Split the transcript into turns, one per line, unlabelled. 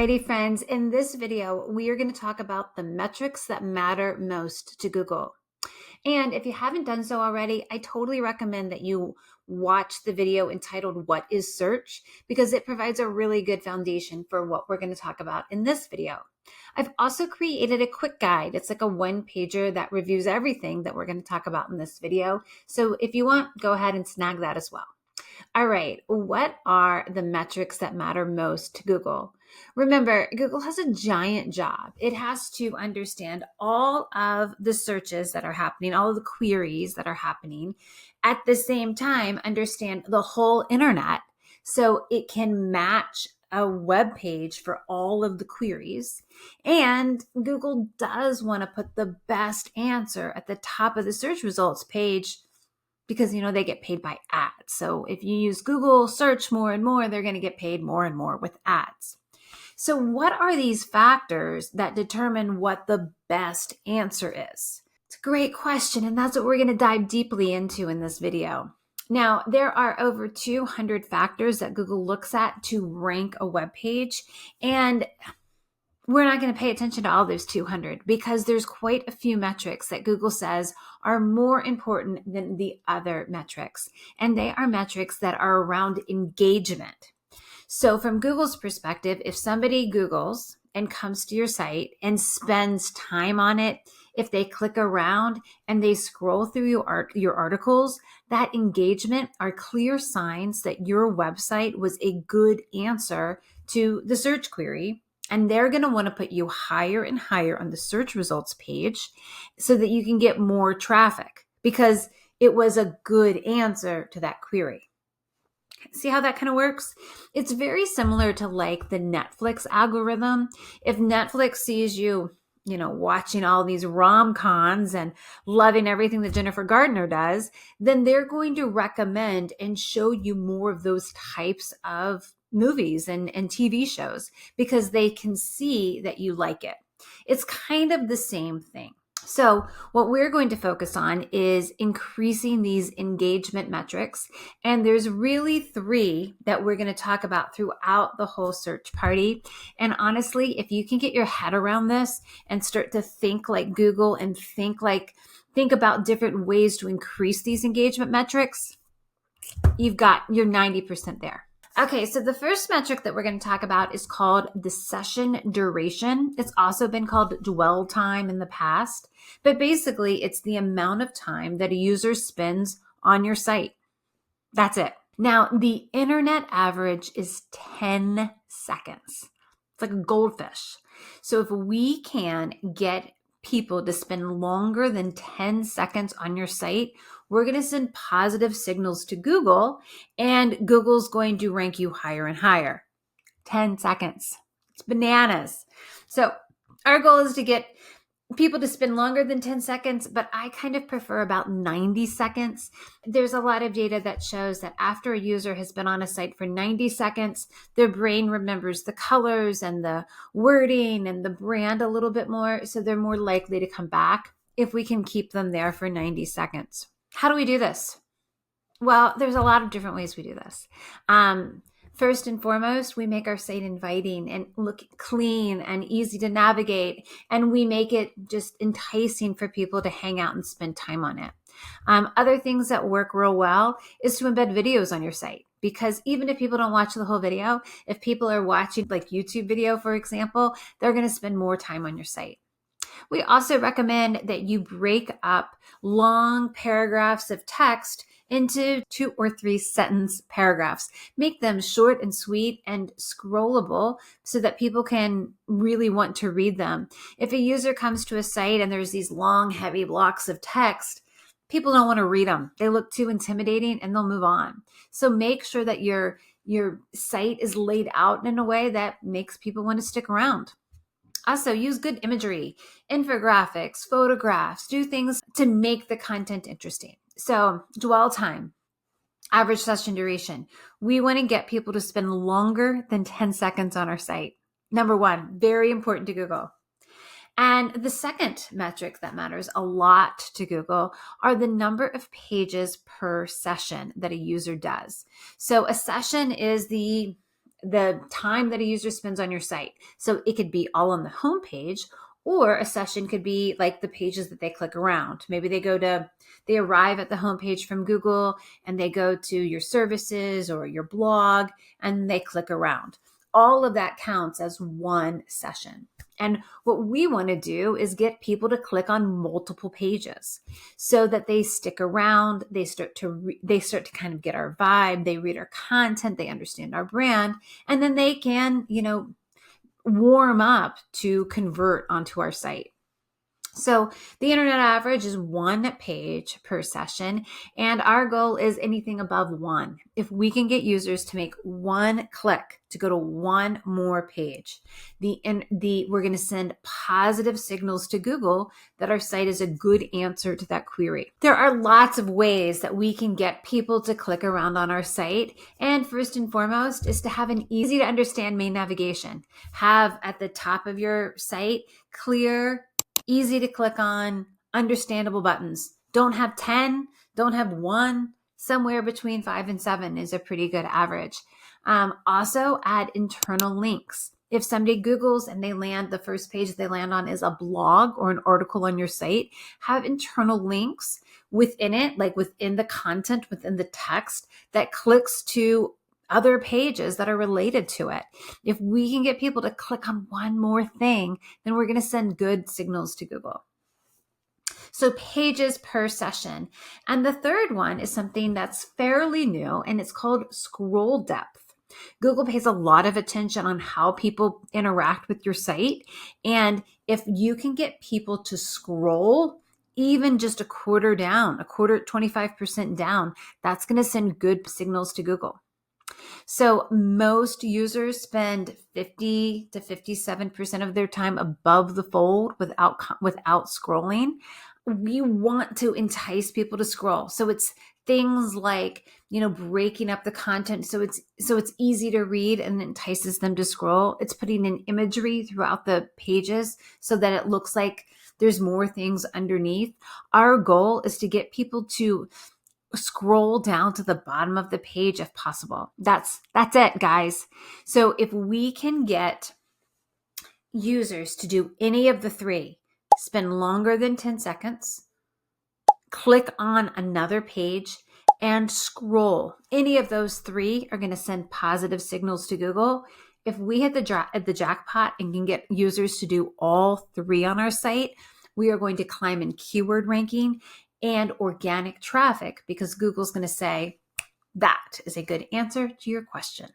Alrighty, friends, in this video, we are going to talk about the metrics that matter most to Google. And if you haven't done so already, I totally recommend that you watch the video entitled What is Search? Because it provides a really good foundation for what we're going to talk about in this video. I've also created a quick guide. It's like a one-pager that reviews everything that we're going to talk about in this video. So if you want, go ahead and snag that as well. All right, what are the metrics that matter most to Google? Remember, Google has a giant job. It has to understand all of the searches that are happening, all of the queries that are happening. At the same time, understand the whole internet so it can match a web page for all of the queries. And Google does want to put the best answer at the top of the search results page because, they get paid by ads. So if you use Google search more and more, they're going to get paid more and more with ads. So what are these factors that determine what the best answer is? It's a great question, and that's what we're going to dive deeply into in this video. Now, there are over 200 factors that Google looks at to rank a web page, and we're not going to pay attention to all those 200 because there's quite a few metrics that Google says are more important than the other metrics. And they are metrics that are around engagement. So from Google's perspective, if somebody Googles and comes to your site and spends time on it, if they click around and they scroll through your articles, that engagement are clear signs that your website was a good answer to the search query. And they're going to want to put you higher and higher on the search results page so that you can get more traffic because it was a good answer to that query. See how that kind of works? It's very similar to like the Netflix algorithm. If Netflix sees you, watching all these rom-coms and loving everything that Jennifer Gardner does, then they're going to recommend and show you more of those types of movies and TV shows because they can see that you like it. It's kind of the same thing. So what we're going to focus on is increasing these engagement metrics. And there's really 3 that we're going to talk about throughout the whole search party. And honestly, if you can get your head around this and start to think like Google and think about different ways to increase these engagement metrics, you're 90% there. Okay, so the first metric that we're going to talk about is called the session duration. It's also been called dwell time in the past, but basically it's the amount of time that a user spends on your site. That's it. Now, the internet average is 10 seconds. It's like a goldfish. So if we can get people to spend longer than 10 seconds on your site, we're going to send positive signals to Google, and Google's going to rank you higher and higher. 10 seconds. It's bananas. So our goal is to get people to spend longer than 10 seconds, but I kind of prefer about 90 seconds. There's a lot of data that shows that after a user has been on a site for 90 seconds, their brain remembers the colors and the wording and the brand a little bit more, so they're more likely to come back if we can keep them there for 90 seconds. How do we do this? Well, there's a lot of different ways we do this. First and foremost, we make our site inviting and look clean and easy to navigate, and we make it just enticing for people to hang out and spend time on it. Other things that work real well is to embed videos on your site, because even if people don't watch the whole video, if people are watching like YouTube video, for example, they're going to spend more time on your site. We also recommend that you break up long paragraphs of text into 2 or 3 sentence paragraphs. Make them short and sweet and scrollable so that people can really want to read them. If a user comes to a site and there's these long, heavy blocks of text, people don't want to read them. They look too intimidating and they'll move on. So make sure that your site is laid out in a way that makes people want to stick around. Also, use good imagery, infographics, photographs, do things to make the content interesting. So, dwell time, average session duration. We want to get people to spend longer than 10 seconds on our site. Number 1, very important to Google. And the second metric that matters a lot to Google are the number of pages per session that a user does. So a session is the time that a user spends on your site. So it could be all on the homepage, or a session could be like the pages that they click around. Maybe they arrive at the homepage from Google and they go to your services or your blog and they click around. All of that counts as one session. And what we want to do is get people to click on multiple pages so that they stick around. They start to kind of get our vibe. They read our content. They understand our brand, and then they can, warm up to convert onto our site. So the internet average is 1 page per session, and our goal is anything above 1. If we can get users to make 1 click to go to 1 more page, we're going to send positive signals to Google that our site is a good answer to that query. There are lots of ways that we can get people to click around on our site, and first and foremost is to have an easy to understand main navigation. Have at the top of your site clear, easy to click on, understandable buttons. Don't have 10, don't have 1. Somewhere between 5 and 7 is a pretty good average. Also, add internal links. If somebody Googles and the first page they land on is a blog or an article on your site, have internal links within it, like within the content, within the text, that clicks to other pages that are related to it. If we can get people to click on one more thing, then we're going to send good signals to Google. So pages per session. And the third one is something that's fairly new, and it's called scroll depth. Google pays a lot of attention on how people interact with your site. And if you can get people to scroll even just a quarter down, 25% down, that's going to send good signals to Google. So most users spend 50 to 57% of their time above the fold without scrolling. We want to entice people to scroll. So it's things like, breaking up the content so it's easy to read and entices them to scroll. It's putting in imagery throughout the pages so that it looks like there's more things underneath. Our goal is to get people to scroll down to the bottom of the page if possible. That's it, guys. So if we can get users to do any of the 3, spend longer than 10 seconds, click on another page, and scroll, any of those 3 are going to send positive signals to Google. If we hit the jackpot and can get users to do all 3 on our site, we are going to climb in keyword ranking and organic traffic, because Google's going to say that is a good answer to your question.